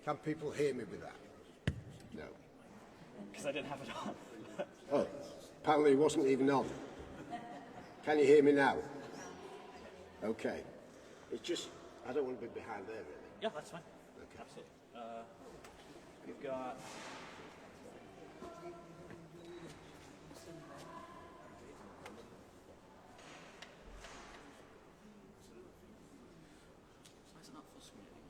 Can people hear me with that? No. Because I didn't have it on. Oh, apparently it wasn't even on. Can you hear me now? Okay. It's just, I don't want to be behind there, really. Yeah, that's fine. Okay. Absolutely. We've got... Why is it not full screen anymore?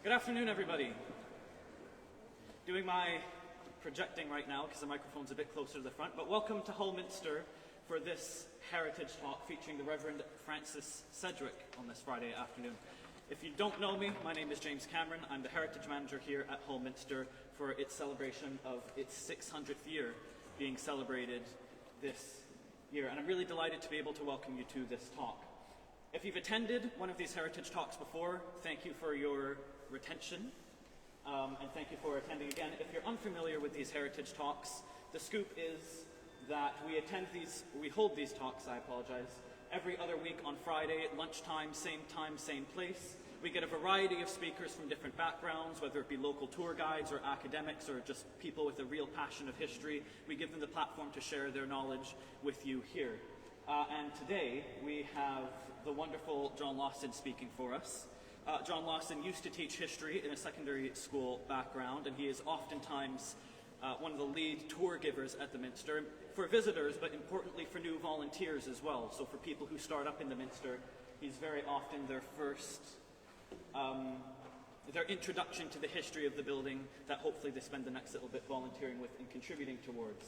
Good afternoon, everybody. Doing my projecting right now because the microphone's a bit closer to the front, but welcome to Hull Minster for this heritage talk featuring the Reverend Francis Sedgwick on this Friday afternoon. If you don't know me, my name is James Cameron. I'm the Heritage Manager here at Hull Minster for its celebration of its 600th year being celebrated this year, and I'm really delighted to be able to welcome you to this talk. If you've attended one of these heritage talks before, thank you for your retention, and thank you for attending again. If you're unfamiliar with these heritage talks, the scoop is that we hold these talks, every other week on Friday at lunchtime, same place. We get a variety of speakers from different backgrounds, whether it be local tour guides or academics or just people with a real passion of history. We give them the platform to share their knowledge with you here. And today we have the wonderful John Lawson speaking for us. John Lawson used to teach history in a secondary school background, and he is oftentimes one of the lead tour givers at the Minster for visitors, but importantly for new volunteers as well. So for people who start up in the Minster, he's very often their first, their introduction to the history of the building that hopefully they spend the next little bit volunteering with and contributing towards.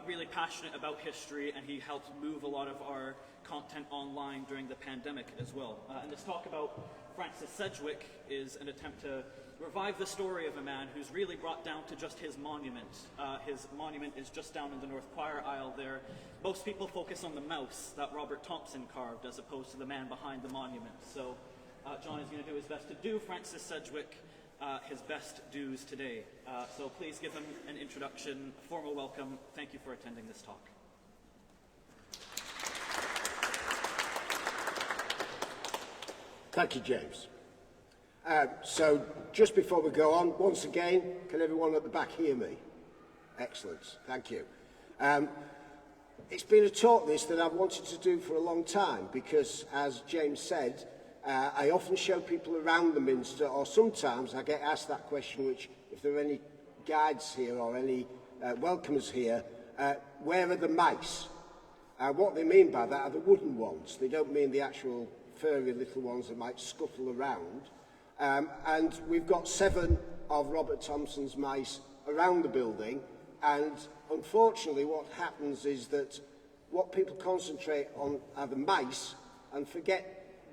really passionate about history, and he helped move a lot of our content online during the pandemic as well. And this talk about Francis Sedgwick is an attempt to revive the story of a man who's really brought down to just his monument. His monument is just down in the north choir aisle there. Most people focus on the mouse that Robert Thompson carved as opposed to the man behind the monument. So John is going to do his best to do Francis Sedgwick his best dues today. So please give him an introduction, a formal welcome. Thank you for attending this talk. Thank you, James. So just before we go on, once again, can everyone at the back hear me? Excellent, thank you. It's been a talk that I've wanted to do for a long time because, as James said, I often show people around the Minster, or sometimes I get asked that question, which if there are any guides here or any welcomers here, where are the mice? What they mean by that are the wooden ones. They don't mean the actual furry little ones that might scuttle around. And we've got 7 of Robert Thompson's mice around the building, and unfortunately what happens is that what people concentrate on are the mice and forget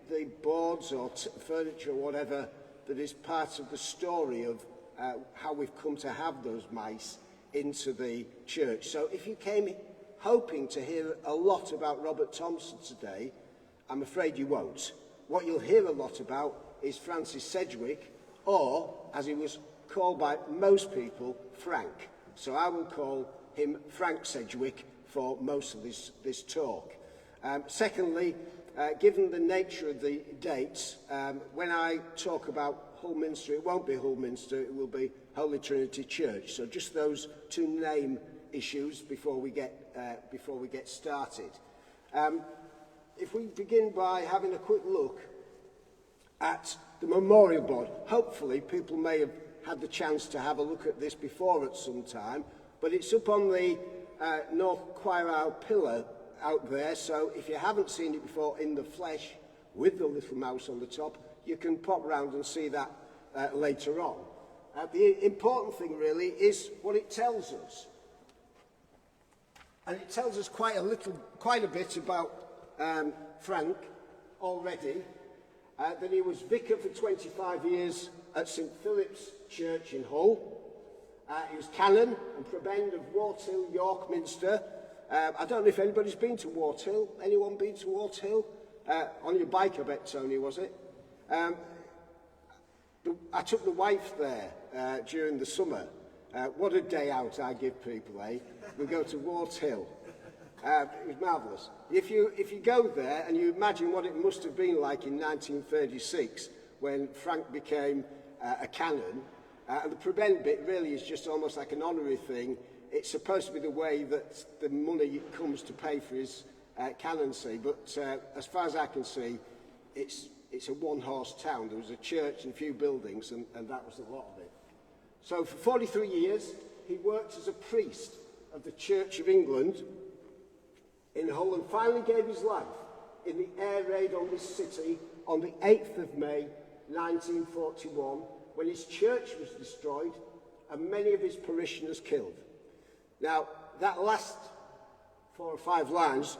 the boards or furniture or whatever that is part of the story of how we've come to have those mice into the church. So if you came hoping to hear a lot about Robert Thompson today, I'm afraid you won't. What you'll hear a lot about is Francis Sedgwick, or, as he was called by most people, Frank. So I will call him Frank Sedgwick for most of this talk. Secondly, given the nature of the dates, when I talk about Hull Minster, it won't be Hull Minster, it will be Holy Trinity Church. So just those 2 name issues before we get started. If we begin by having a quick look at the memorial board, hopefully people may have had the chance to have a look at this before at some time, but it's up on the north choir aisle pillar out there, so if you haven't seen it before in the flesh with the little mouse on the top, you can pop round and see that later on. The important thing really is what it tells us. And it tells us quite a bit about Frank already, that he was vicar for 25 years at St Philip's Church in Hull. He was Canon and Prebend of Warthill, York Minster. I don't know if anybody's been to Warthill. Anyone been to Warthill? On your bike, I bet, Tony, was it? I took the wife there during the summer. What a day out I give people, eh? We go to Warthill. It was marvellous. If you go there and you imagine what it must have been like in 1936 when Frank became a canon, and the prebend bit really is just almost like an honorary thing. It's supposed to be the way that the money comes to pay for his canoncy, but as far as I can see, it's a one-horse town. There was a church and a few buildings, and that was a lot of it. So for 43 years, he worked as a priest of the Church of England in Hull, and finally gave his life in the air raid on this city on the 8th of May 1941, when his church was destroyed and many of his parishioners killed. Now, that last 4 or 5 lines,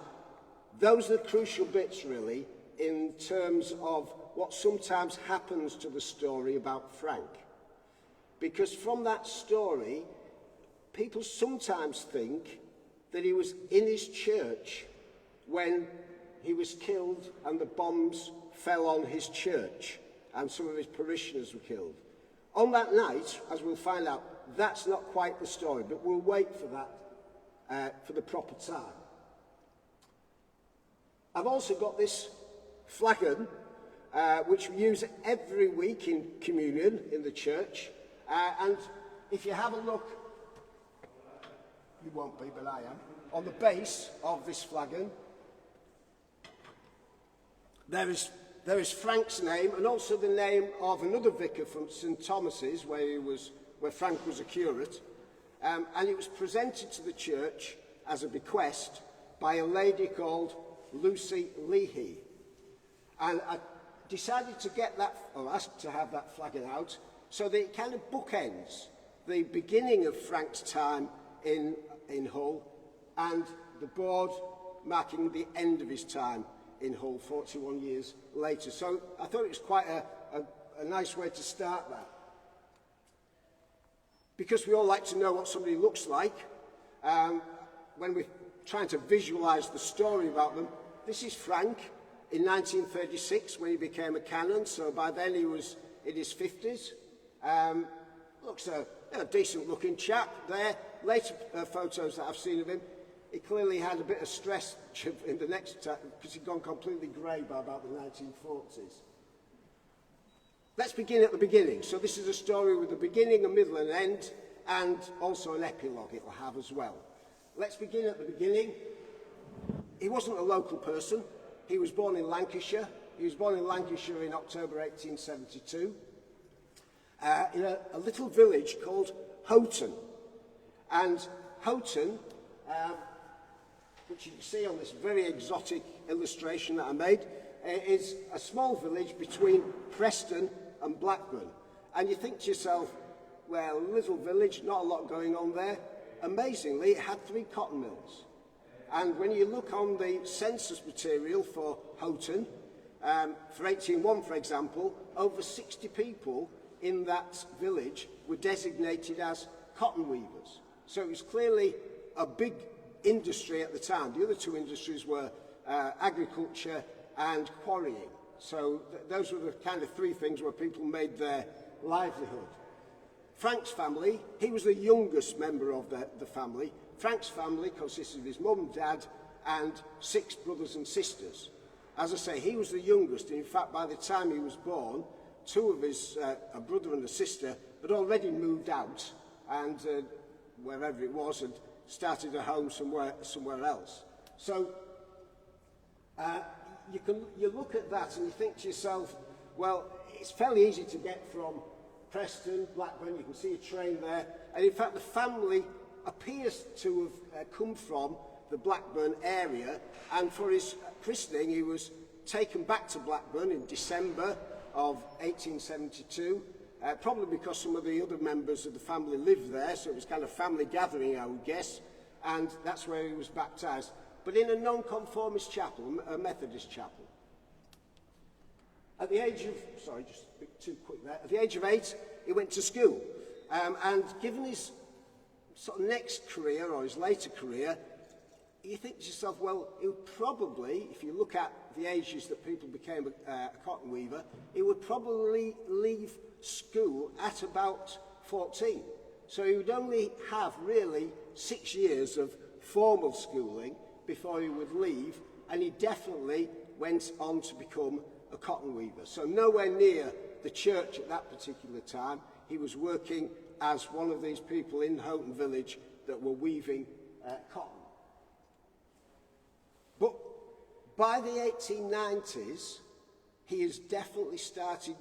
those are the crucial bits really in terms of what sometimes happens to the story about Frank. Because from that story, people sometimes think that he was in his church when he was killed and the bombs fell on his church and some of his parishioners were killed. On that night, as we'll find out, that's not quite the story, but we'll wait for that for the proper time. I've also got this flagon, which we use every week in communion in the church, and if you have a look, you won't be, but I am, on the base of this flagon, there is Frank's name and also the name of another vicar from St Thomas's, where Frank was a curate, and it was presented to the church as a bequest by a lady called Lucy Leahy. And I decided to get that, or asked to have that flagon out, so that it kind of bookends the beginning of Frank's time in Hull and the board marking the end of his time in Hull 41 years later. So I thought it was quite a nice way to start that. Because we all like to know what somebody looks like, when we're trying to visualise the story about them, this is Frank in 1936 when he became a Canon, so by then he was in his 50s. Looks a decent looking chap there. Later photos that I've seen of him, he clearly had a bit of stress in the next because he'd gone completely grey by about the 1940s. Let's begin at the beginning. So this is a story with a beginning, a middle and an end, and also an epilogue it will have as well. Let's begin at the beginning. He wasn't a local person. He was born in Lancashire. He was born in Lancashire in October 1872 in a little village called Houghton. And Houghton, which you can see on this very exotic illustration that I made, is a small village between Preston and Blackburn. And you think to yourself, well, little village, not a lot going on there. Amazingly, it had 3 cotton mills. And when you look on the census material for Houghton, for 1801, for example, over 60 people in that village were designated as cotton weavers. So it was clearly a big industry at the time. The other 2 industries were agriculture and quarrying. So those were the kind of 3 things where people made their livelihood. Frank's family, he was the youngest member of the family. Frank's family consisted of his mum, dad, and 6 brothers and sisters. As I say, he was the youngest. In fact, by the time he was born, 2 of his, a brother and a sister, had already moved out and wherever it was, had started a home somewhere else. So you look at that and you think to yourself, well, it's fairly easy to get from Preston, Blackburn, you can see a train there, and in fact the family appears to have come from the Blackburn area, and for his christening he was taken back to Blackburn in December of 1872, probably because some of the other members of the family lived there, so it was kind of family gathering, I would guess, and that's where he was baptised, but in a non-conformist chapel, a Methodist chapel. At the age of, sorry, just a bit too quick there, at the age of 8, he went to school, and given his sort of next career, or his later career, you think to yourself, well, he would probably, if you look at the ages that people became a cotton weaver, he would probably leave school at about 14. So he would only have really 6 years of formal schooling before he would leave, and he definitely went on to become a cotton weaver. So nowhere near the church at that particular time. He was working as one of these people in Houghton village that were weaving cotton. But by the 1890s, he has definitely started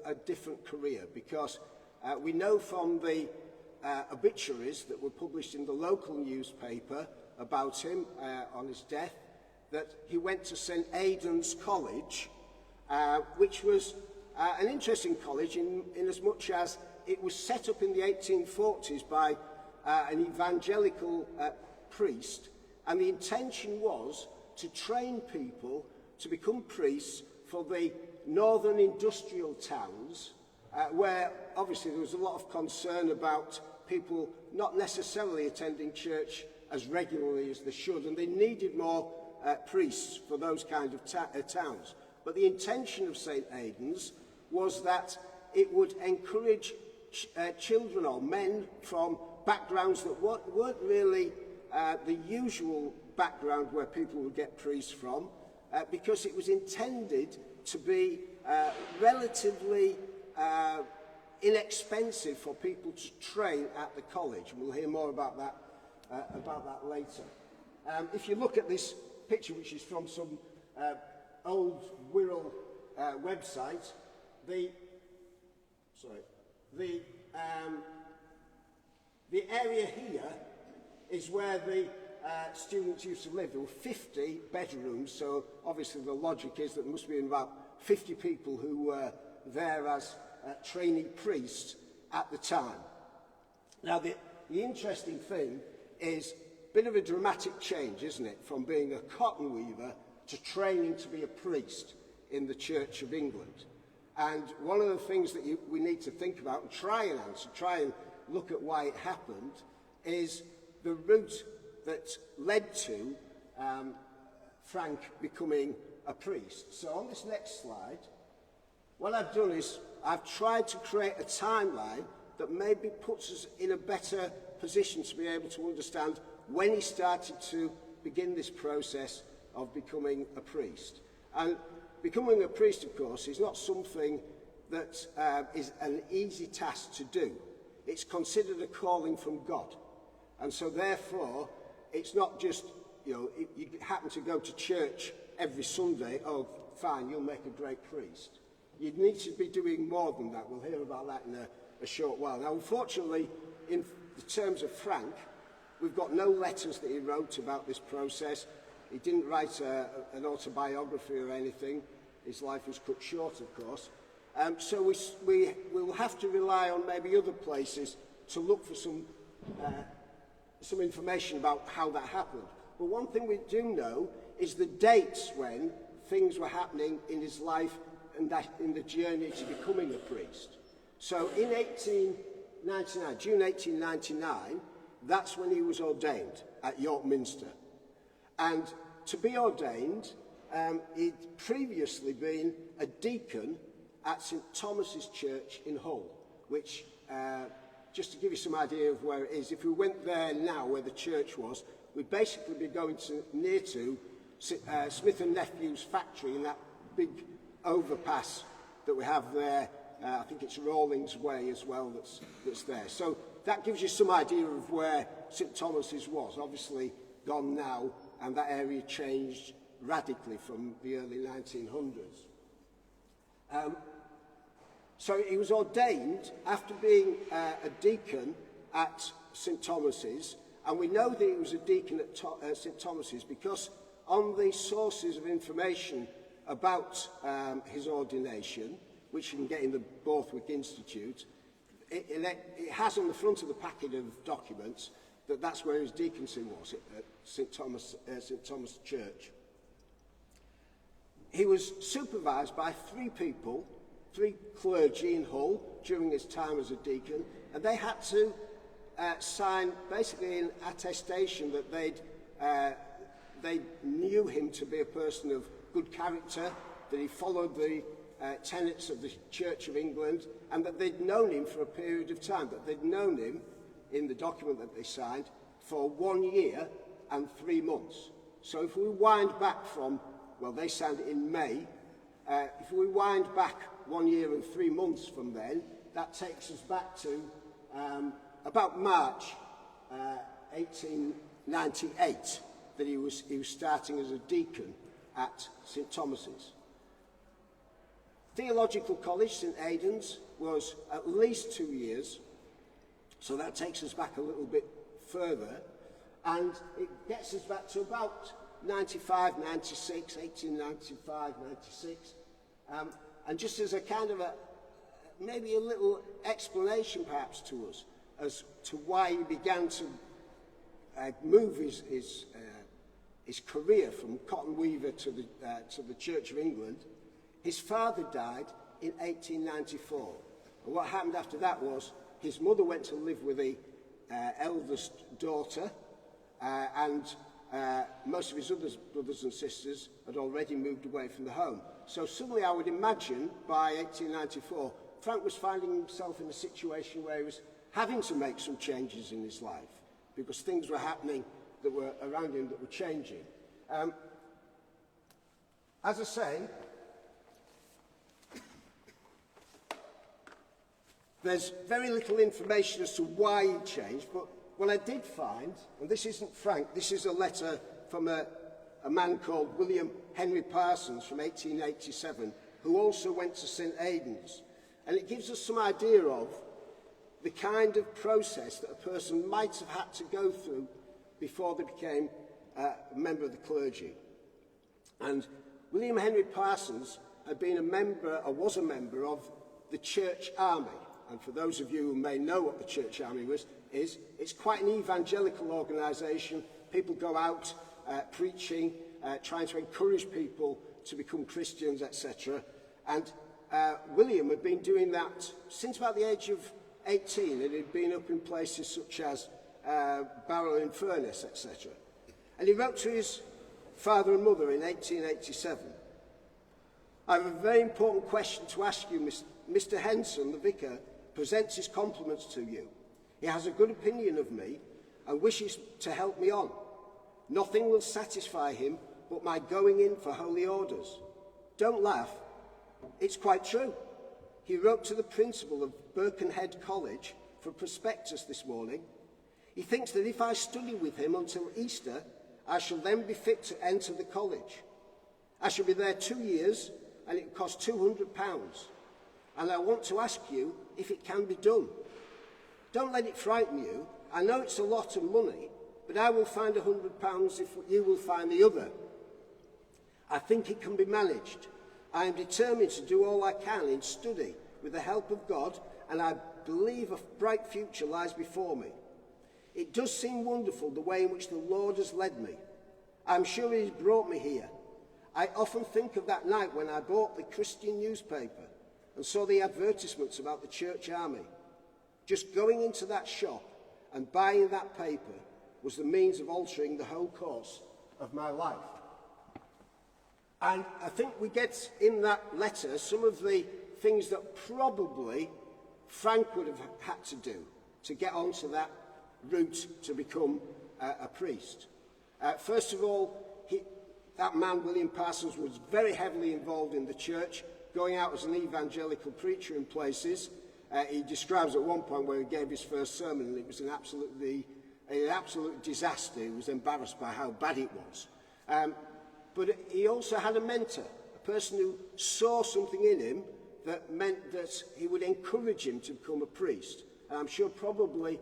a different career, because we know from the obituaries that were published in the local newspaper about him on his death that he went to St Aidan's College, which was an interesting college in as much as it was set up in the 1840s by an evangelical priest, and the intention was to train people to become priests for the northern industrial towns, where obviously there was a lot of concern about people not necessarily attending church as regularly as they should, and they needed more priests for those kind of towns. But the intention of St Aidan's was that it would encourage children or men from backgrounds that weren't really the usual background where people would get priests from, because it was intended to be relatively inexpensive for people to train at the college. And we'll hear more about that later. If you look at this picture, which is from some old Wirral website, the area here is where the students used to live. There were 50 bedrooms, so obviously the logic is that there must have been about 50 people who were there as trainee priests at the time. Now, the interesting thing is bit of a dramatic change, isn't it, from being a cotton weaver to training to be a priest in the Church of England. And one of the things that we need to think about and try and look at why it happened, is the route that led to Frank becoming a priest. So on this next slide, what I've done is I've tried to create a timeline that maybe puts us in a better position to be able to understand when he started to begin this process of becoming a priest. And becoming a priest, of course, is not something that is an easy task to do. It's considered a calling from God. And so therefore, it's not just, you know, if you happen to go to church every Sunday, oh, fine, you'll make a great priest. You need to be doing more than that. We'll hear about that in a short while. Now, unfortunately, in the terms of Frank, we've got no letters that he wrote about this process. He didn't write an autobiography or anything. His life was cut short, of course. So we will have to rely on maybe other places to look for some information about how that happened. But one thing we do know is the dates when things were happening in his life and that in the journey to becoming a priest. So in 1899, June 1899, that's when he was ordained at York Minster. And to be ordained, he'd previously been a deacon at St Thomas's Church in Hull, which, just to give you some idea of where it is, if we went there now where the church was, we'd basically be going near to Smith and Nephew's factory in that big overpass that we have there. I think it's Rawlings Way as well that's there. So that gives you some idea of where St Thomas's was. Obviously gone now, and that area changed radically from the early 1900s. So he was ordained after being a deacon at St Thomas's, and we know that he was a deacon at St Thomas's because on the sources of information about his ordination, which you can get in the Borthwick Institute, it has on the front of the packet of documents that that's where his deaconcy was, at St Thomas Church. He was supervised by three clergy in Hull during his time as a deacon, and they had to sign basically an attestation that they knew him to be a person of good character, that he followed the tenets of the Church of England, and that they'd known him for a period of time, that they'd known him in the document that they signed for 1 year and 3 months. So if we wind back from, well, they signed it in May, if we wind back 1 year and 3 months from then, that takes us back to about March 1898, that he was starting as a deacon at St Thomas's. Theological College, St Aidan's, was at least 2 years, so that takes us back a little bit further, and it gets us back to about 95, 96, 1895, 96, and just as a kind of maybe a little explanation perhaps to us as to why he began to move his career from cotton weaver to the Church of England. His father died in 1894, and what happened after that was his mother went to live with the eldest daughter, and most of his other brothers and sisters had already moved away from the home. So suddenly I would imagine by 1894, Frank was finding himself in a situation where he was having to make some changes in his life because things were happening that were around him that were changing. As I say, there's very little information as to why he changed, but what I did find, and this isn't Frank, this is a letter from a man called William Henry Parsons from 1887, who also went to St Aidan's. And it gives us some idea of the kind of process that a person might have had to go through before they became a member of the clergy. And William Henry Parsons had been a member, or was a member of the Church Army. And for those of you who may know what the Church Army is, it's quite an evangelical organisation people go out preaching, trying to encourage people to become Christians, etc. And William had been doing that since about the age of 18, and he'd been up in places such as Barrow-in-Furness, etc. And he wrote to his father and mother in 1887, "I have a very important question to ask you. Mr. Henson, the vicar, presents his compliments to you. He has a good opinion of me and wishes to help me on. Nothing will satisfy him but my going in for holy orders. Don't laugh. It's quite true. He wrote to the principal of Birkenhead College for a prospectus this morning. He thinks that if I study with him until Easter, I shall then be fit to enter the college. I shall be there 2 years, and it costs £200. And I want to ask you if it can be done. Don't let it frighten you. I know it's a lot of money, but I will find £100 if you will find the other. I think it can be managed. I am determined to do all I can in study with the help of God, and I believe a bright future lies before me. It does seem wonderful the way in which the Lord has led me. I'm sure he has brought me here. I often think of that night when I bought the Christian newspaper and saw the advertisements about the church army. Just going into that shop and buying that paper was the means of altering the whole course of my life." And I think we get in that letter some of the things that probably Frank would have had to do to get onto that route to become a priest. First of all, that man, William Parsons, was very heavily involved in the church, going out as an evangelical preacher in places. He describes at one point where he gave his first sermon, and it was an absolute disaster. He was embarrassed by how bad it was. But he also had a mentor, a person who saw something in him that meant that he would encourage him to become a priest. And I'm sure probably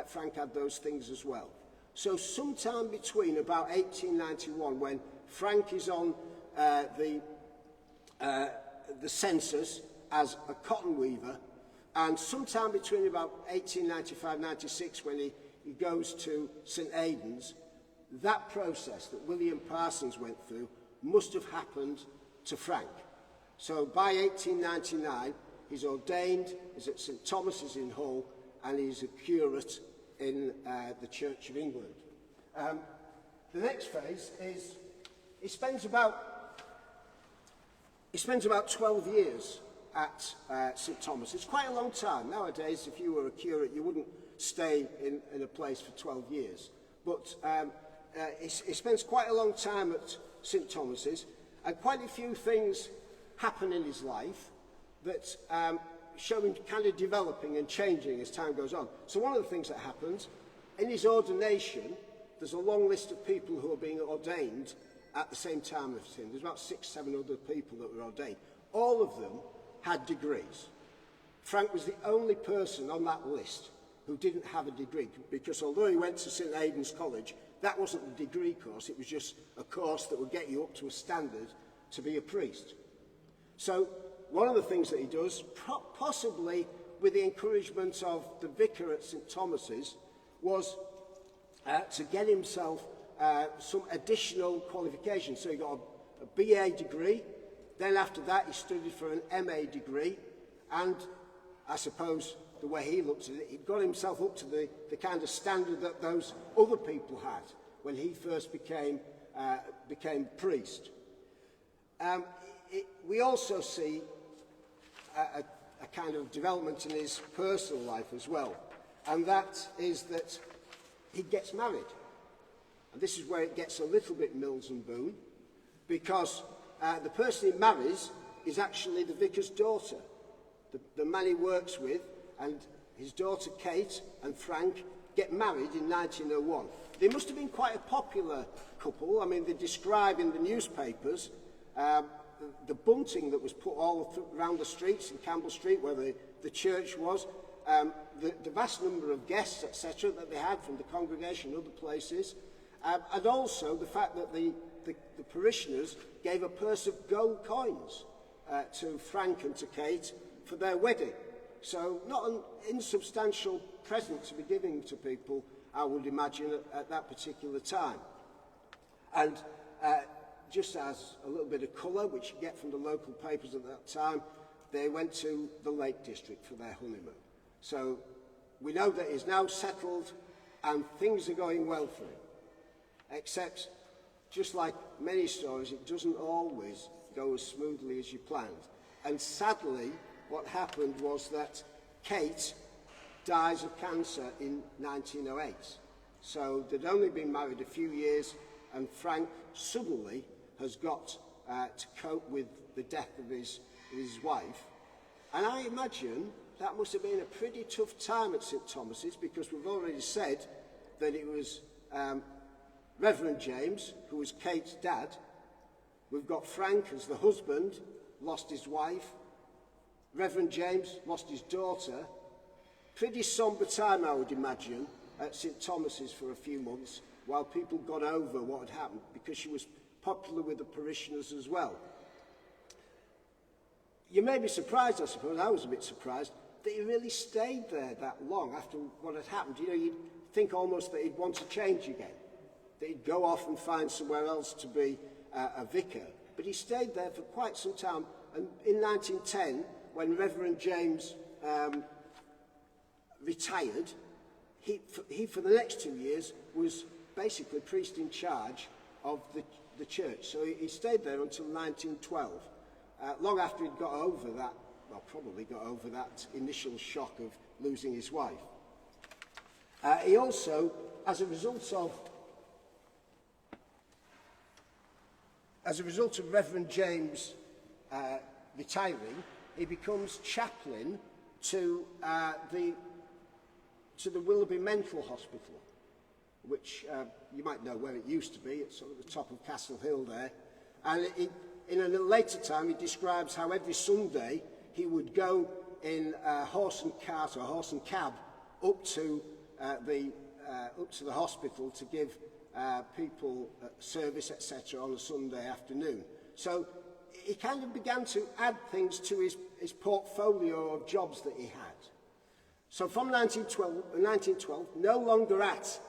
Frank had those things as well. So sometime between about 1891, when Frank is on the census as a cotton weaver, and sometime between about 1895-96, when he goes to St Aidan's, that process that William Parsons went through must have happened to Frank. So by 1899, he's ordained, he's at St Thomas's in Hull, and he's a curate in the Church of England. The next phase is he spends about 12 years at St Thomas. It's quite a long time. Nowadays, if you were a curate, you wouldn't stay in a place for 12 years. But he spends quite a long time at St Thomas's, and quite a few things happen in his life that show him kind of developing and changing as time goes on. So one of the things that happens, in his ordination, there's a long list of people who are being ordained at the same time as him. There's about 6, 7 other people that were ordained. All of them had degrees. Frank was the only person on that list who didn't have a degree, because although he went to St Aidan's College, that wasn't a degree course, it was just a course that would get you up to a standard to be a priest. So one of the things that he does, possibly with the encouragement of the vicar at St Thomas's, was to get himself some additional qualifications. So he got a BA degree, then after that he studied for an MA degree, and I suppose the way he looked at it, he got himself up to the kind of standard that those other people had when he first became priest. We also see a kind of development in his personal life as well, and that is that he gets married. And this is where it gets a little bit Mills and Boon, because the person he marries is actually the vicar's daughter, the man he works with, and his daughter Kate and Frank get married in 1901. They must have been quite a popular couple. I mean, they describe in the newspapers the bunting that was put all around the streets in Campbell Street, where the church was, the vast number of guests, etc., that they had from the congregation and other places, and also the fact that the parishioners gave a purse of gold coins to Frank and to Kate for their wedding. So not an insubstantial present to be giving to people I would imagine, at that particular time. And just as a little bit of colour, which you get from the local papers at that time, they went to the Lake District for their honeymoon. So we know that he's now settled and things are going well for him. Except, just like many stories, it doesn't always go as smoothly as you planned. And sadly, what happened was that Kate dies of cancer in 1908. So they'd only been married a few years, and Frank suddenly has got to cope with the death of his wife. And I imagine that must have been a pretty tough time at St Thomas's, because we've already said that it was Reverend James, who was Kate's dad. We've got Frank as the husband, lost his wife. Reverend James lost his daughter. Pretty sombre time, I would imagine, at St Thomas's for a few months, while people got over what had happened, because she was popular with the parishioners as well. You may be surprised, I suppose, I was a bit surprised, that he really stayed there that long after what had happened. You know, you'd think almost that he'd want to change again, that he'd go off and find somewhere else to be a vicar. But he stayed there for quite some time, and in 1910, when Reverend James retired, he for the next 2 years was basically priest in charge of the church. So he stayed there until 1912, long after he'd got over that, well, probably got over that initial shock of losing his wife. He also, as a result of Reverend James retiring, he becomes chaplain to the Willoughby Mental Hospital, which you might know where it used to be. It's sort of at the top of Castle Hill there. And in a later time, he describes how every Sunday he would go in a horse and cart or horse and cab up to the hospital to give people service, etc., on a Sunday afternoon. So he kind of began to add things to his portfolio of jobs that he had. So from 1912, no longer at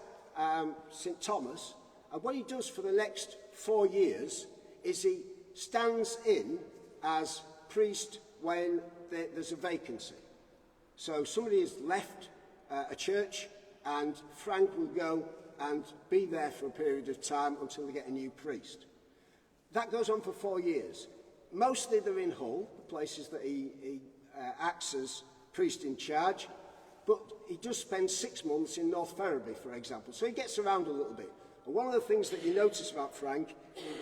St Thomas, and what he does for the next 4 years is he stands in as priest when there's a vacancy. So somebody has left a church, and Frank will go and be there for a period of time until they get a new priest. That goes on for 4 years. Mostly they're in Hull, the places that he acts as priest in charge, but he does spend 6 months in North Ferriby, for example, so he gets around a little bit. And one of the things that you notice about Frank,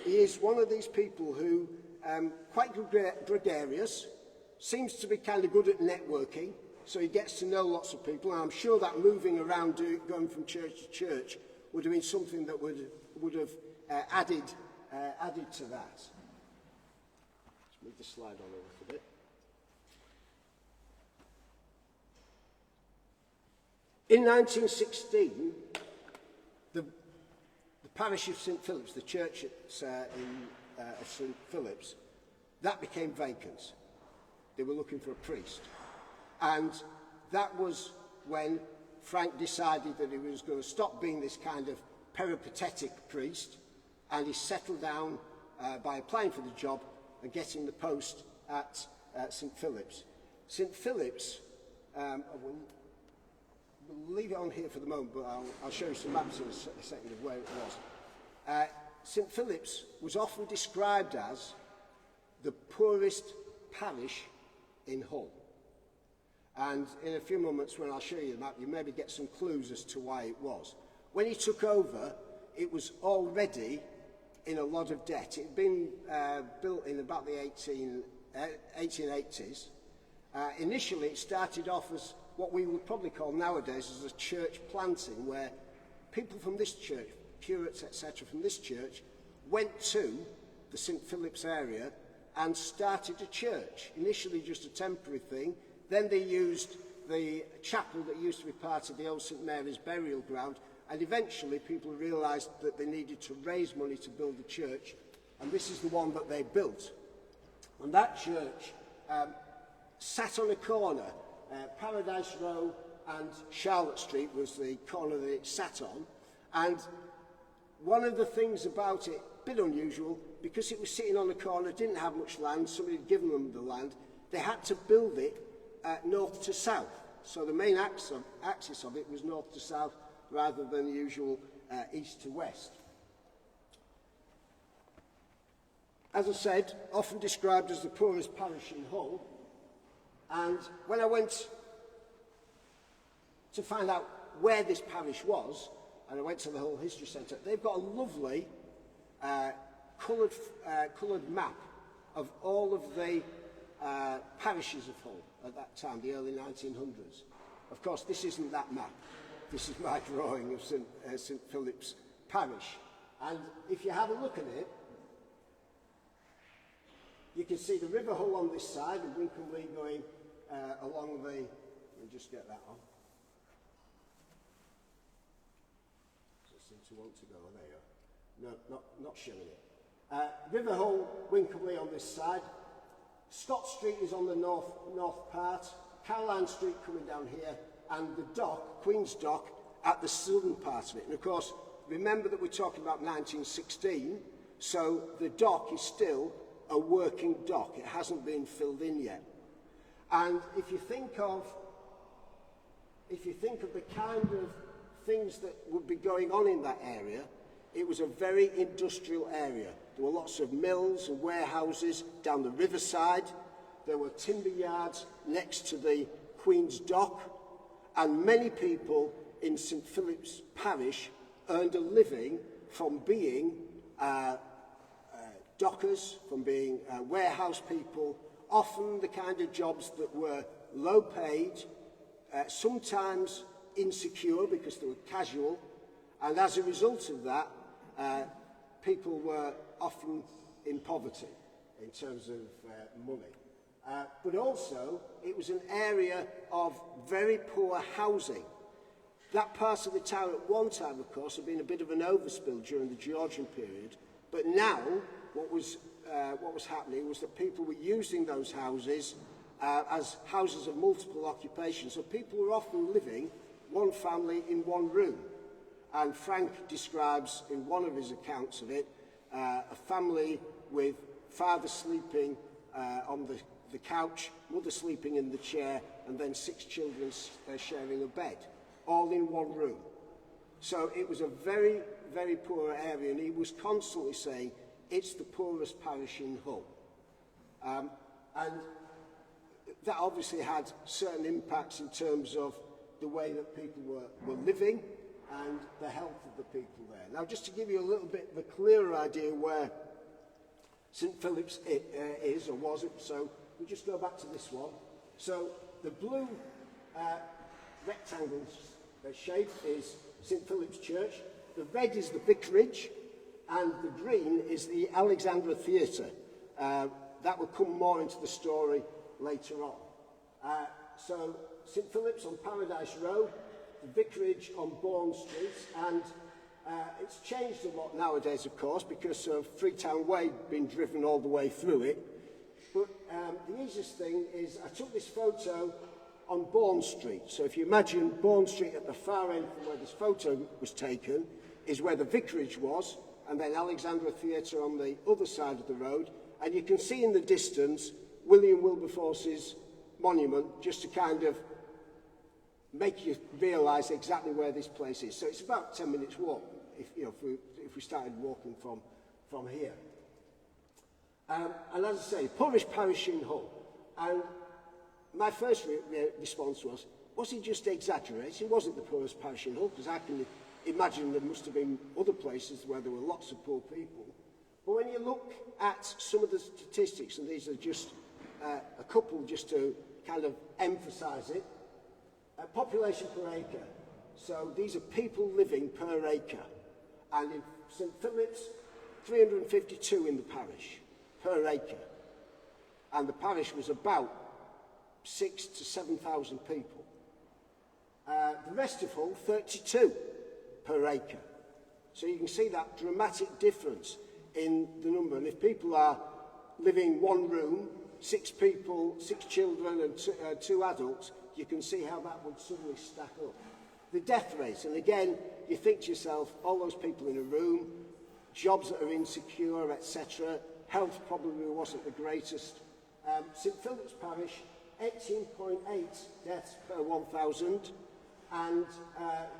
he is one of these people who, quite gregarious, seems to be kind of good at networking, so he gets to know lots of people, and I'm sure that moving around, going from church to church, would have been something that would have added to that. Let's move the slide on a little bit. In 1916, the parish of St Philip's, the church at St Philip's, that became vacant. They were looking for a priest. And that was when Frank decided that he was going to stop being this kind of peripatetic priest, and he settled down by applying for the job and getting the post at St Philip's. St Philip's, we'll leave it on here for the moment, but I'll show you some maps in a second of where it was. St Philip's was often described as the poorest parish in Hull. And in a few moments when I'll show you the map, you maybe get some clues as to why it was. When he took over, it was already in a lot of debt. It had been built in about the 1880s. Initially, it started off as what we would probably call nowadays as a church planting, where people from this church, curates, etc., from this church, went to the St Philip's area and started a church. Initially just a temporary thing. Then they used the chapel that used to be part of the old St Mary's burial ground, and eventually people realised that they needed to raise money to build the church, and this is the one that they built. And that church sat on a corner, Paradise Row and Charlotte Street was the corner that it sat on. And one of the things about it, a bit unusual, because it was sitting on a corner, didn't have much land, somebody had given them the land, they had to build it north to south. So the main axis of it was north to south rather than the usual east to west. As I said, often described as the poorest parish in Hull. And when I went to find out where this parish was, and I went to the Hull History Centre, they've got a lovely coloured map of all of the parishes of Hull at that time, the early 1900s. Of course, this isn't that map. This is my drawing of St Philip's Parish. And if you have a look at it, you can see the River Hull on this side and Winkellee going along the... Let me just get that on. Does it seem to want to go? Oh, there you are. No, not showing it. River Hull, Winkellee on this side. Scott Street is on the north part. Caroline Street coming down here. And the dock, Queen's Dock, at the southern part of it. And of course, remember that we're talking about 1916, so the dock is still a working dock. It hasn't been filled in yet. And if you think of the kind of things that would be going on in that area, it was a very industrial area. There were lots of mills and warehouses down the riverside. There were timber yards next to the Queen's Dock. And many people in St Philip's Parish earned a living from being dockers, from being warehouse people, often the kind of jobs that were low paid, sometimes insecure because they were casual, and as a result of that, people were often in poverty in terms of money. But also, it was an area of very poor housing. That part of the town at one time, of course, had been a bit of an overspill during the Georgian period, but now what was happening was that people were using those houses as houses of multiple occupations. So people were often living, one family in one room. And Frank describes in one of his accounts of it, a family with father sleeping on the couch, mother sleeping in the chair, and then 6 children sharing a bed, all in one room. So it was a very, very poor area, and he was constantly saying, it's the poorest parish in Hull. And that obviously had certain impacts in terms of the way that people were living and the health of the people there. Now, just to give you a little bit of a clearer idea where St Philip's is, or was it, so we just go back to this one. So the blue rectangle shape is St Philip's Church. The red is the vicarage, and the green is the Alexandra Theatre. That will come more into the story later on. So St Philip's on Paradise Road, the vicarage on Bourne Street, and it's changed a lot nowadays, of course, because of Freetown Way being driven all the way through it. But the easiest thing is I took this photo on Bourne Street. So if you imagine Bourne Street at the far end from where this photo was taken is where the vicarage was, and then Alexandra Theatre on the other side of the road. And you can see in the distance William Wilberforce's monument, just to kind of make you realise exactly where this place is. So it's about 10 minutes walk if we started walking from here. And as I say, poorest parish in Hull. And my first response was he just exaggerating? It wasn't the poorest parish in Hull, because I can imagine there must have been other places where there were lots of poor people. But when you look at some of the statistics, and these are just a couple just to kind of emphasise it, population per acre. So these are people living per acre. And in St Philip's, 352 in the parish per acre. And the parish was about 6,000 to 7,000 people. The rest of Hull, 32 per acre. So you can see that dramatic difference in the number. And if people are living one room 6 people, 6 children and 2 adults, you can see how that would suddenly stack up. The death rate, and again, you think to yourself, all those people in a room, jobs that are insecure, etc. Health probably wasn't the greatest. St Philip's Parish, 18.8 deaths per 1,000, and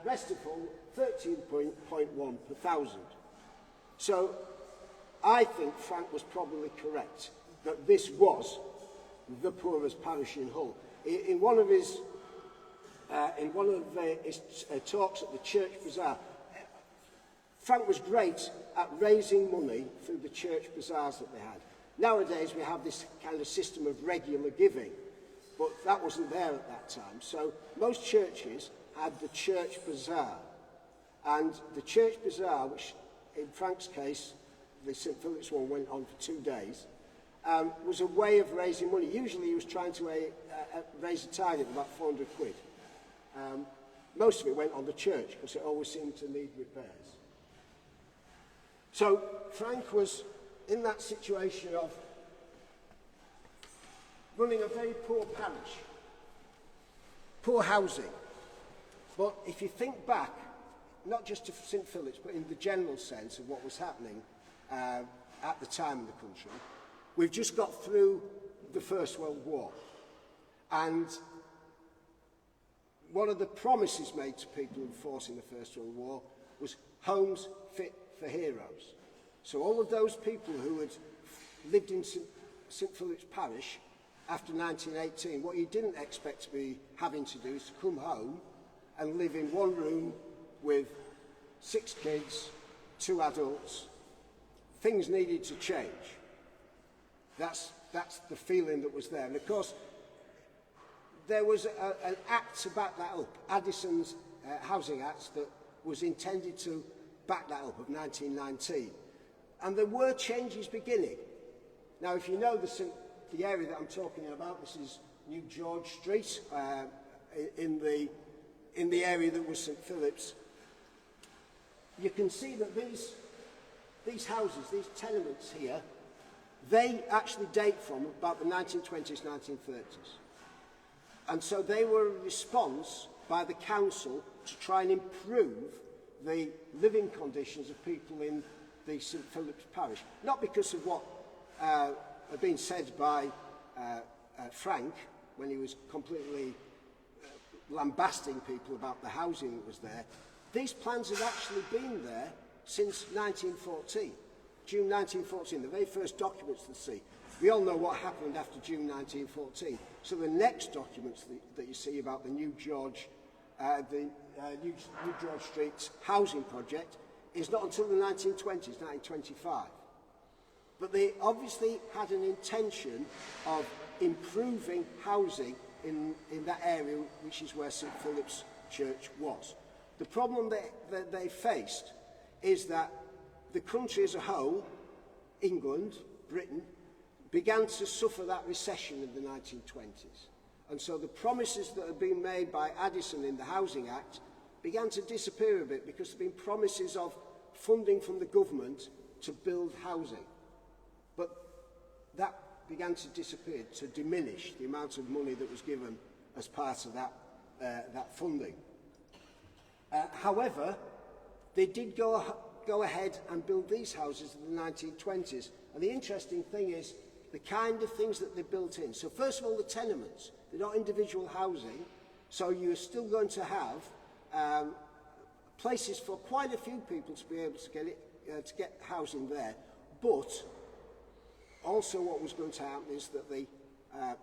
Restival, 13.1 per 1,000. So I think Frank was probably correct that this was the poorest parish in Hull. In one of his talks at the church bazaar, Frank was great at raising money through the church bazaars that they had. Nowadays we have this kind of system of regular giving, but that wasn't there at that time. So most churches had the church bazaar, and the church bazaar, which in Frank's case, the St Philip's one went on for 2 days, was a way of raising money. Usually he was trying to raise a tithe of about 400 quid. Most of it went on the church because it always seemed to need repairs. So Frank was in that situation of running a very poor parish, poor housing. But if you think back, not just to St Philip's, but in the general sense of what was happening at the time in the country, we've just got through the First World War. And one of the promises made to people in force in the First World War was homes fit for heroes. So all of those people who had lived in St Philip's Parish after 1918, what you didn't expect to be having to do is to come home and live in one room with 6 kids, 2 adults. Things needed to change. That's the feeling that was there. And of course, there was an act to back that up, Addison's Housing Act, that was intended to back that up, of 1919. And there were changes beginning. Now, if you know the area that I'm talking about, this is New George Street, in the area that was St Philip's. You can see that these houses, these tenements here, they actually date from about the 1920s, 1930s. And so they were a response by the council to try and improve the living conditions of people in the St Philip's Parish. Not because of what had been said by Frank when he was completely lambasting people about the housing that was there. These plans had actually been there since 1914, June 1914, the very first documents to see. We all know what happened after June 1914. So the next documents that you see about the New George Street housing project is not until the 1920s, 1925. But they obviously had an intention of improving housing in that area, which is where St Philip's Church was. The problem that they faced is that the country as a whole, England, Britain, began to suffer that recession in the 1920s. And so the promises that had been made by Addison in the Housing Act began to disappear a bit because there had been promises of funding from the government to build housing. But that began to disappear, to diminish the amount of money that was given as part of that funding. However, they did go ahead and build these houses in the 1920s. And the interesting thing is the kind of things that they built in. So first of all, the tenements. They're not individual housing, so you're still going to have places for quite a few people to be able to get housing there. But also what was going to happen is that the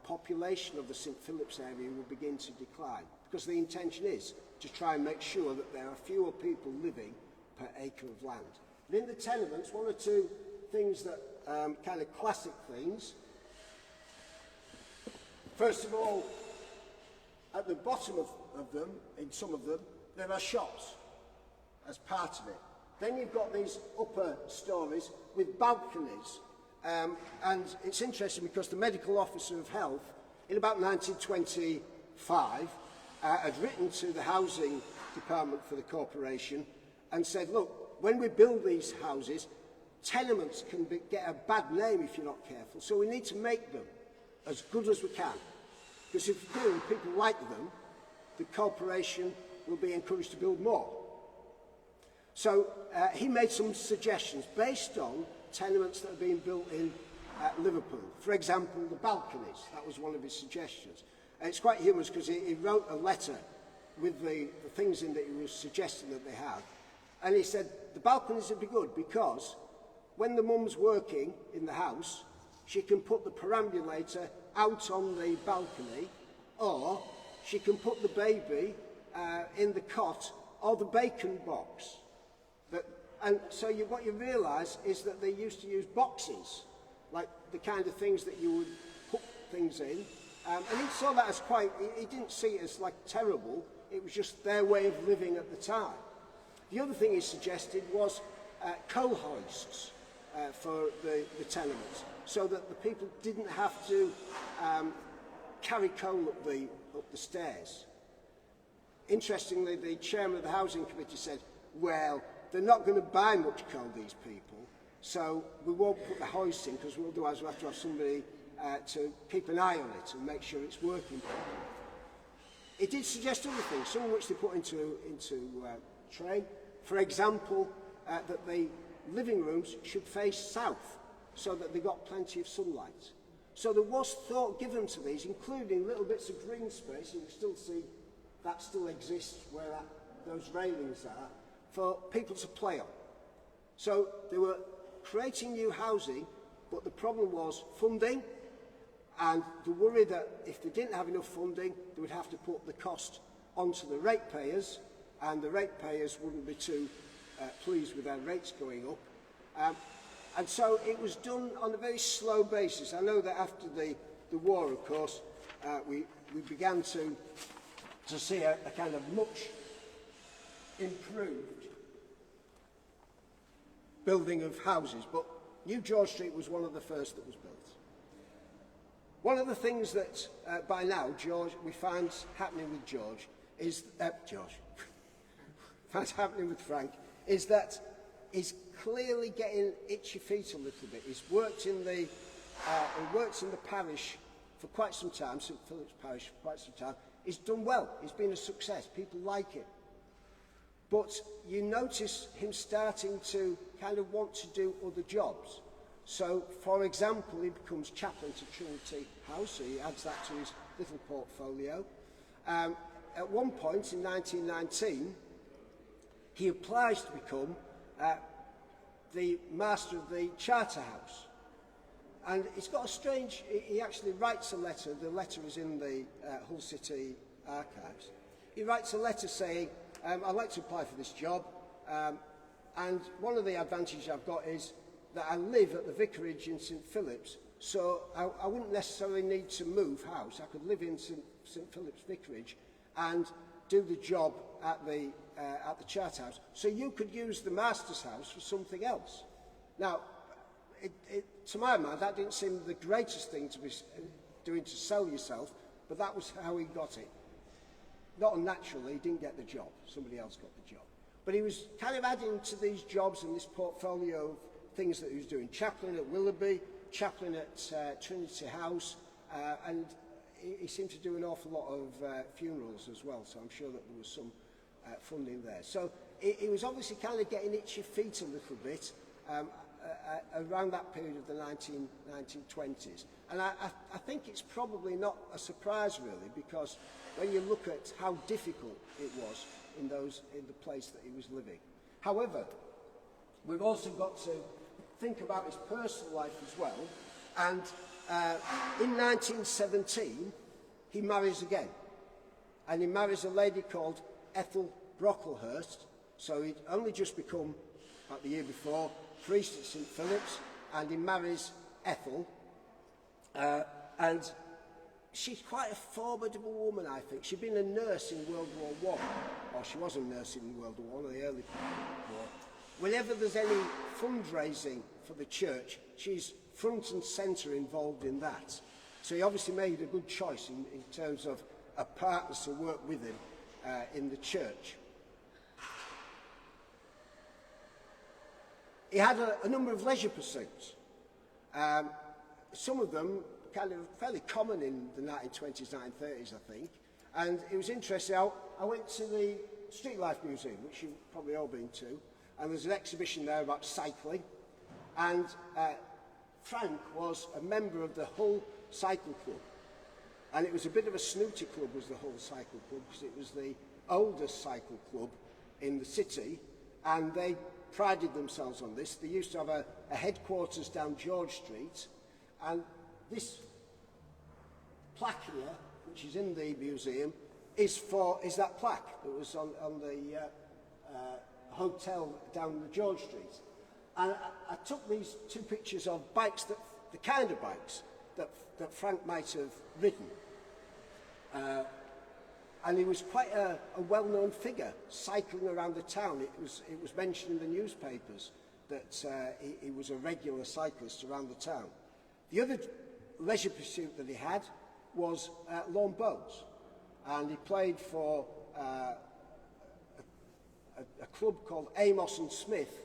population of the St Philip's area will begin to decline, because the intention is to try and make sure that there are fewer people living per acre of land. And in the tenements, one or two things that kind of classic things. First of all, at the bottom of them, in some of them, there are shops as part of it. Then you've got these upper stories with balconies. And it's interesting because the medical officer of health, in about 1925, had written to the housing department for the corporation and said, look, when we build these houses, tenements can get a bad name if you're not careful, so we need to make them as good as we can. Because if we do and people like them, the corporation will be encouraged to build more. So he made some suggestions based on tenements that are being built in Liverpool. For example, the balconies, that was one of his suggestions. And it's quite humorous because he wrote a letter with the things in that he was suggesting that they had. And he said, the balconies would be good because when the mum's working in the house, she can put the perambulator out on the balcony, or she can put the baby in the cot or the bacon box. And so what you realise is that they used to use boxes, like the kind of things that you would put things in. And he saw that as quite, he didn't see it as like terrible, it was just their way of living at the time. The other thing he suggested was coal hoists for the tenements, so that the people didn't have to carry coal up the stairs. Interestingly, the chairman of the housing committee said, well, they're not going to buy much coal, these people, so we won't put the hoist in, because otherwise we'll have to have somebody to keep an eye on it and make sure it's working properly. He did suggest other things, some of which they put into train. For example, that the living rooms should face south, so that they got plenty of sunlight. So there was thought given to these, including little bits of green space, and you can still see that still exists where those railings are, for people to play on. So they were creating new housing, but the problem was funding, and the worry that if they didn't have enough funding, they would have to put the cost onto the ratepayers, and the ratepayers wouldn't be too pleased with their rates going up. And so it was done on a very slow basis. I know that after the war, of course, we began to see a kind of much improved building of houses, but New George Street was one of the first that was built. One of the things that by now we find happening with George is finds happening with Frank is that he's clearly getting itchy feet a little bit. He's worked in the parish for quite some time, St Philip's Parish for quite some time. He's done well. He's been a success. People like it. But you notice him starting to kind of want to do other jobs. So, for example, he becomes chaplain to Trinity House, so he adds that to his little portfolio. At one point in 1919, he applies to become the master of the Charter House. And it's got a strange, he actually writes a letter, the letter is in the Hull City archives. He writes a letter saying, I'd like to apply for this job, and one of the advantages I've got is that I live at the vicarage in St Philip's, so I wouldn't necessarily need to move house. I could live in St Philip's vicarage and do the job at the Charter House. So you could use the master's house for something else. Now, to my mind, that didn't seem the greatest thing to be doing to sell yourself, but that was how he got it. Not unnaturally, he didn't get the job. Somebody else got the job. But he was kind of adding to these jobs and this portfolio of things that he was doing. Chaplain at Willoughby, chaplain at Trinity House, and he seemed to do an awful lot of funerals as well, so I'm sure that there was some funding there. So he was obviously kind of getting itchy feet a little bit around that period of the 1920s. And I think it's probably not a surprise really, because when you look at how difficult it was in the place that he was living. However, we've also got to think about his personal life as well. And in 1917, he marries again. And he marries a lady called Ethel Brocklehurst. So he'd only just become, about the year before, priest at St Philip's, and he marries Ethel. And she's quite a formidable woman, I think. She'd been a nurse in World War I, or she was a nurse in World War I, the early part of the war. Whenever there's any fundraising for the church, she's front and centre involved in that. So he obviously made a good choice in terms of a partner to work with him in the church. He had a number of leisure pursuits. Some of them kind of fairly common in the 1920s, 1930s, I think. And it was interesting. I went to the Street Life Museum, which you've probably all been to, and there's an exhibition there about cycling. And Frank was a member of the Hull Cycle Club. And it was a bit of a snooty club, was the Hull Cycle Club, because it was the oldest cycle club in the city, and they prided themselves on this. They used to have a headquarters down George Street, and this plaque here, which is in the museum, is that plaque that was on the hotel down the George Street. And I took these two pictures of bikes, the kind of bikes that Frank might have ridden. And he was quite a well-known figure, cycling around the town. It was mentioned in the newspapers that he was a regular cyclist around the town. The other leisure pursuit that he had was lawn boats. And he played for a club called Amos and Smith,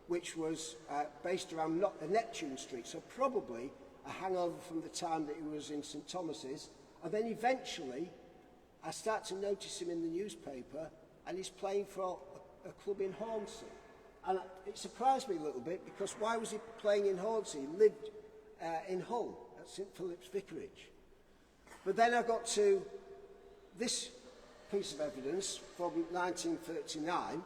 which was based around Neptune Street, so probably a hangover from the time that he was in St Thomas's. And then eventually, I start to notice him in the newspaper, and he's playing for a club in Hornsey. And it surprised me a little bit, because why was he playing in Hornsey? He lived in Hull, at St Philip's Vicarage. But then I got to this piece of evidence from 1939,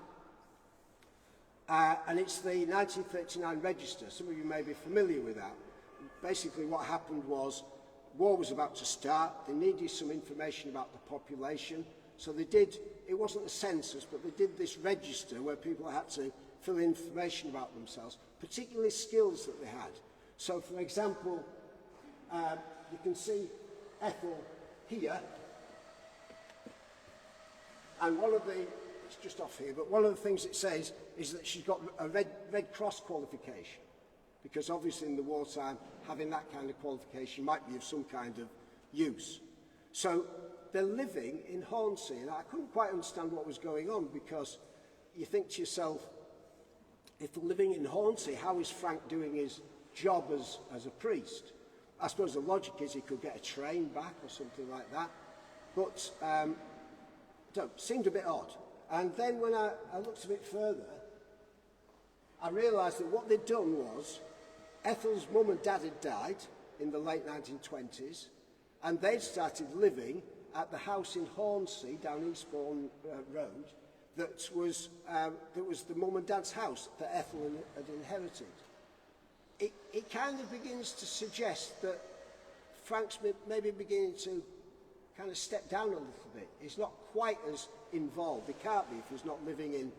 and it's the 1939 register. Some of you may be familiar with that. Basically what happened was, war was about to start, they needed some information about the population, so they did, it wasn't a census, but they did this register where people had to fill in information about themselves, particularly skills that they had. So for example, you can see Ethel here, and one of the, it's just off here, but one of the things it says is that she's got a Red Cross qualification, because obviously in the wartime, having that kind of qualification might be of some kind of use. So they're living in Hornsey, and I couldn't quite understand what was going on, because you think to yourself, if they're living in Hornsey, how is Frank doing his job as a priest? I suppose the logic is he could get a train back or something like that, but seemed a bit odd. And then when I looked a bit further, I realised that what they'd done was, Ethel's mum and dad had died in the late 1920s, and they'd started living at the house in Hornsey, down Eastbourne Road, that was the mum and dad's house that Ethel had inherited. It kind of begins to suggest that Frank's maybe beginning to kind of step down a little bit. He's not quite as involved. He can't be if he's not living in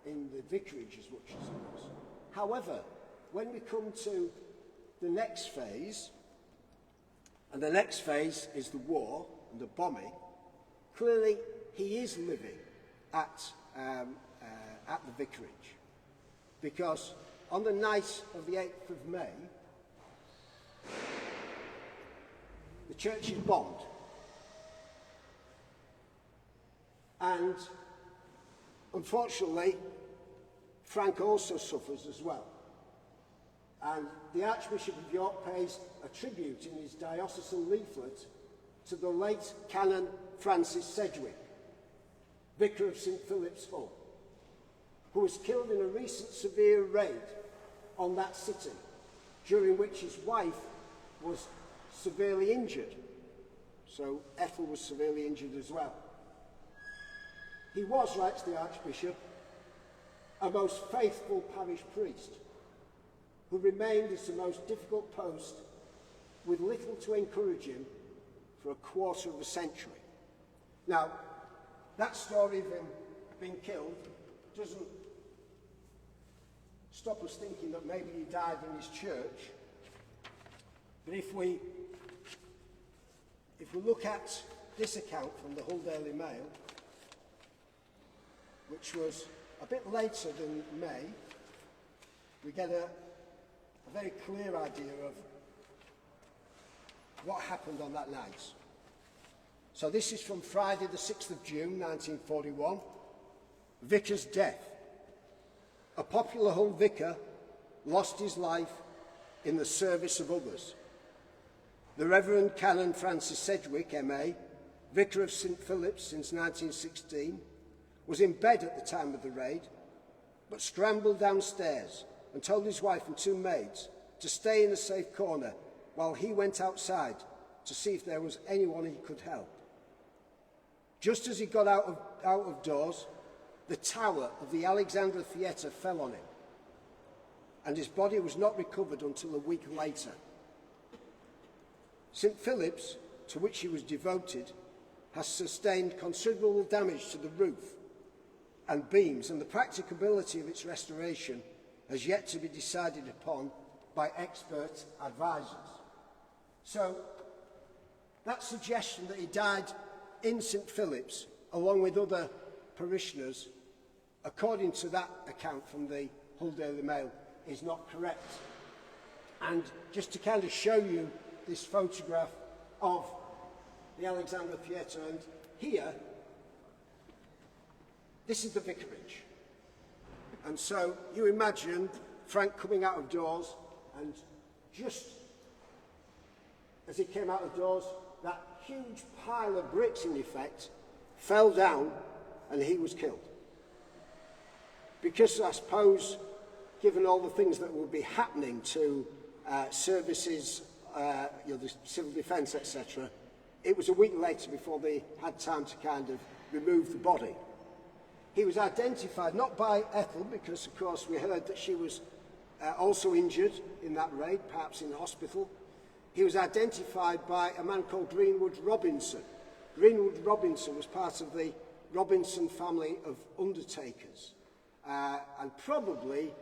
the vicarage as much as he was. However, when we come to the next phase, and the next phase is the war and the bombing, clearly he is living at the vicarage, because on the night of the 8th of May, the church is bombed. And unfortunately, Frank also suffers as well. And the Archbishop of York pays a tribute in his diocesan leaflet to the late Canon Francis Sedgwick, Vicar of St Philip's Hull, who was killed in a recent severe raid on that city, during which his wife was severely injured. So Ethel was severely injured as well. He was, writes the Archbishop, a most faithful parish priest, who remained as the most difficult post, with little to encourage him, for a quarter of a century. Now, that story of him being killed doesn't stop us thinking that maybe he died in his church. But if we look at this account from the Hull Daily Mail, which was a bit later than May, we get a very clear idea of what happened on that night. So this is from Friday the 6th of June 1941. Vicar's death. A popular Hull vicar lost his life in the service of others. The Reverend Canon Francis Sedgwick, MA, Vicar of St Philip's since 1916, was in bed at the time of the raid, but scrambled downstairs and told his wife and 2 maids to stay in a safe corner while he went outside to see if there was anyone he could help. Just as he got out of doors, the tower of the Alexandra Theatre fell on him, and his body was not recovered until a week later. St Philip's, to which he was devoted, has sustained considerable damage to the roof and beams, and the practicability of its restoration has yet to be decided upon by expert advisors. So, that suggestion that he died in St Philip's, along with other parishioners, according to that account from the Hull Daily Mail, is not correct. And just to kind of show you this photograph of the Alexandra Theatre, and here, this is the vicarage. And so you imagine Frank coming out of doors, and just as he came out of doors, that huge pile of bricks, in effect, fell down and he was killed. Because I suppose, given all the things that will be happening to services, the civil defence, etc., it was a week later before they had time to kind of remove the body. He was identified not by Ethel, because of course we heard that she was also injured in that raid, perhaps in the hospital. He was identified by a man called Greenwood Robinson. Greenwood Robinson was part of the Robinson family of undertakers. And probably,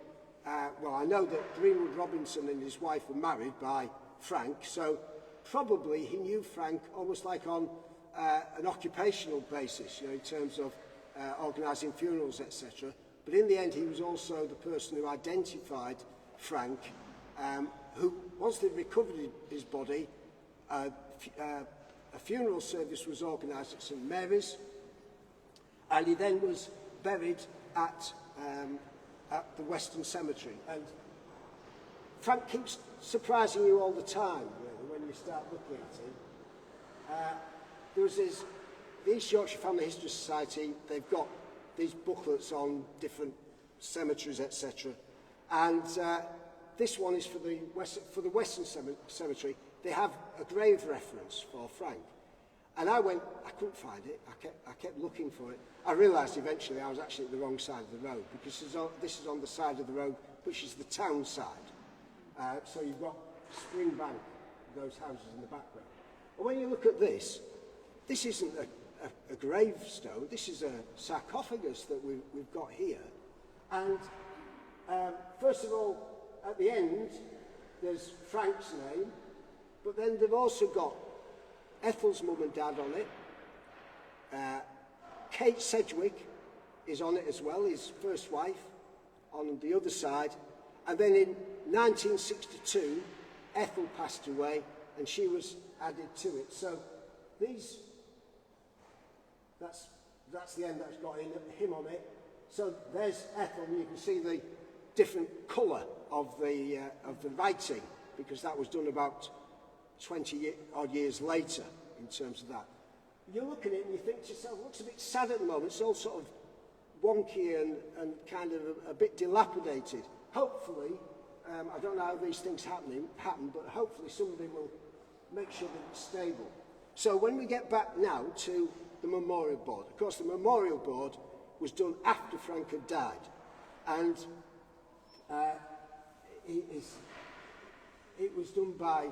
well, I know that Greenwood Robinson and his wife were married by Frank, so probably he knew Frank almost like on an occupational basis, you know, in terms of organising funerals, etc. But in the end, he was also the person who identified Frank, who, once they recovered his body, a funeral service was organised at St Mary's, and he then was buried at the Western Cemetery. And Frank keeps surprising you all the time, really, when you start looking at him. There was the East Yorkshire Family History Society, they've got these booklets on different cemeteries, etc. And this one is for the Western Cemetery. They have a grave reference for Frank. And I couldn't find it. I kept looking for it. I realised eventually I was actually at the wrong side of the road, because this is on the side of the road which is the town side. So you've got Springbank, those houses in the background. And when you look at this isn't a gravestone, this is a sarcophagus that we've got here. And first of all, at the end, there's Frank's name, but then they've also got Ethel's mum and dad on it. Kate Sedgwick is on it as well, his first wife, on the other side. And then in 1962, Ethel passed away, and she was added to it. So that's the end that's got him on it. So there's Ethel, and you can see the different colour of the writing, because that was done about 20-odd years later in terms of that. You look at it and you think to yourself, it looks a bit sad at the moment. It's all sort of wonky and kind of a bit dilapidated. Hopefully, I don't know how these things happen, but hopefully somebody will make sure that it's stable. So when we get back now to the memorial board, of course the memorial board was done after Frank had died, and it was done by,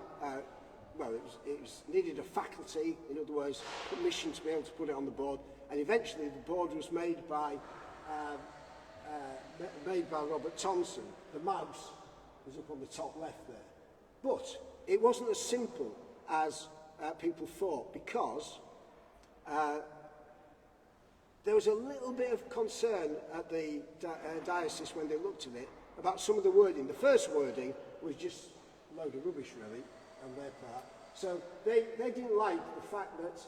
it was needed a faculty, in other words, permission to be able to put it on the board, and eventually the board was made by Robert Thompson. The mouse was up on the top left there. But it wasn't as simple as people thought, because there was a little bit of concern at the diocese when they looked at it about some of the wording. The first wording was just a load of rubbish, really, on their part. So they didn't like the fact that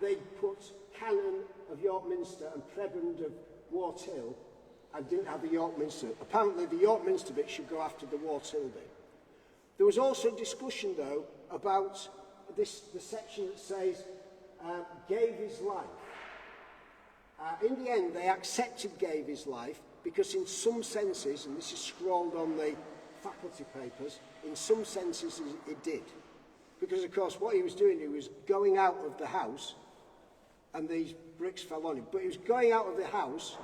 they'd put Canon of York Minster and Prebend of Wart Hill and didn't have the York Minster. Apparently the York Minster bit should go after the Wart Hill bit. There was also discussion, though, about the section that says, gave his life. In the end, they accepted gave his life because in some senses, and this is scrawled on the faculty papers, in some senses it did. Because, of course, what he was doing, he was going out of the house, and these bricks fell on him. But he was going out of the house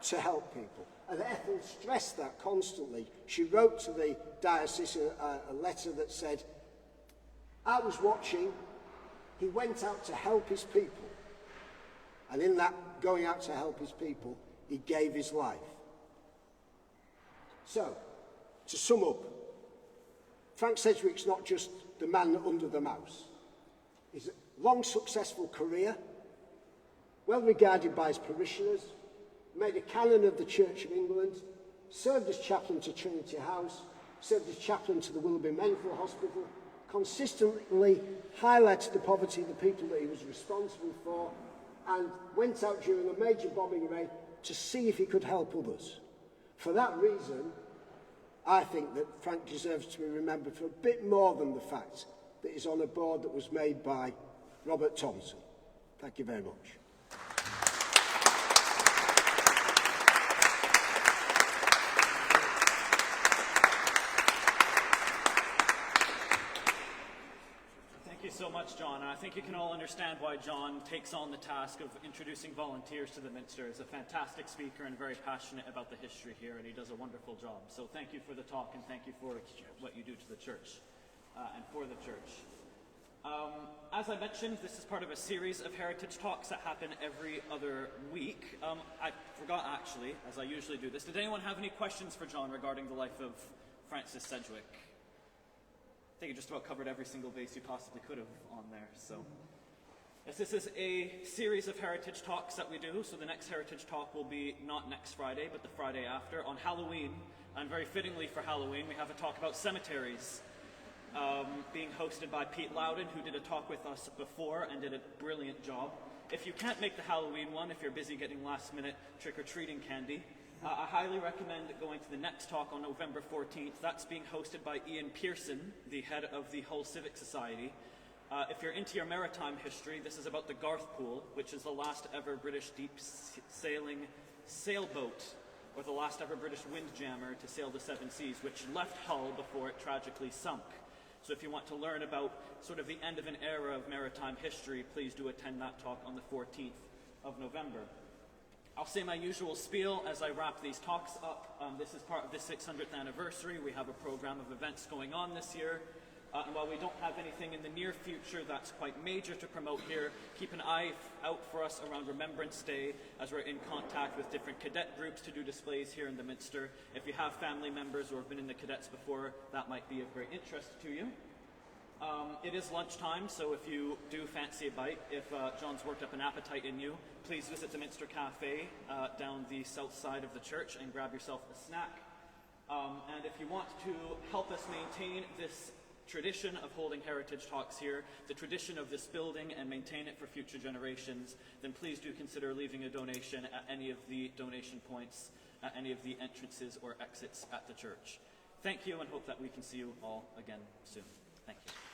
to help people. And Ethel stressed that constantly. She wrote to the diocese a letter that said, I was watching, he went out to help his people. And in that going out to help his people, he gave his life. So, to sum up, Frank Sedgwick's not just the man under the mouse. He's a long, successful career, well regarded by his parishioners, made a Canon of the Church of England, served as chaplain to Trinity House, served as chaplain to the Willoughby Mental Hospital, consistently highlighted the poverty of the people that he was responsible for, and went out during a major bombing raid to see if he could help others. For that reason, I think that Frank deserves to be remembered for a bit more than the fact that he's on a board that was made by Robert Thompson. Thank you very much. Thank you so much, John. And I think you can all understand why John takes on the task of introducing volunteers to the Minster. He's a fantastic speaker and very passionate about the history here, and he does a wonderful job. So thank you for the talk, and thank you for what you do to the church and for the church. As I mentioned, this is part of a series of heritage talks that happen every other week. I forgot, actually, as I usually do this. Did anyone have any questions for John regarding the life of Francis Sedgwick? I think you just about covered every single base you possibly could have on there. So, yes, this is a series of heritage talks that we do. So the next heritage talk will be not next Friday, but the Friday after, on Halloween. And very fittingly for Halloween, we have a talk about cemeteries, being hosted by Pete Loudon, who did a talk with us before and did a brilliant job. If you can't make the Halloween one, if you're busy getting last-minute trick-or-treating candy, I highly recommend going to the next talk on November 14th. That's being hosted by Ian Pearson, the head of the Hull Civic Society. If you're into your maritime history, this is about the Garthpool, which is the last ever British deep-sailing sailboat, or the last ever British windjammer to sail the seven seas, which left Hull before it tragically sunk. So if you want to learn about sort of the end of an era of maritime history, please do attend that talk on the 14th of November. I'll say my usual spiel as I wrap these talks up. This is part of the 600th anniversary. We have a program of events going on this year. And while we don't have anything in the near future that's quite major to promote here, keep an eye out for us around Remembrance Day as we're in contact with different cadet groups to do displays here in the Minster. If you have family members or have been in the cadets before, that might be of great interest to you. It is lunchtime, so if you do fancy a bite, if John's worked up an appetite in you, please visit the Minster Cafe down the south side of the church and grab yourself a snack. And if you want to help us maintain this tradition of holding heritage talks here, the tradition of this building, and maintain it for future generations, then please do consider leaving a donation at any of the donation points, at any of the entrances or exits at the church. Thank you, and hope that we can see you all again soon. Thank you.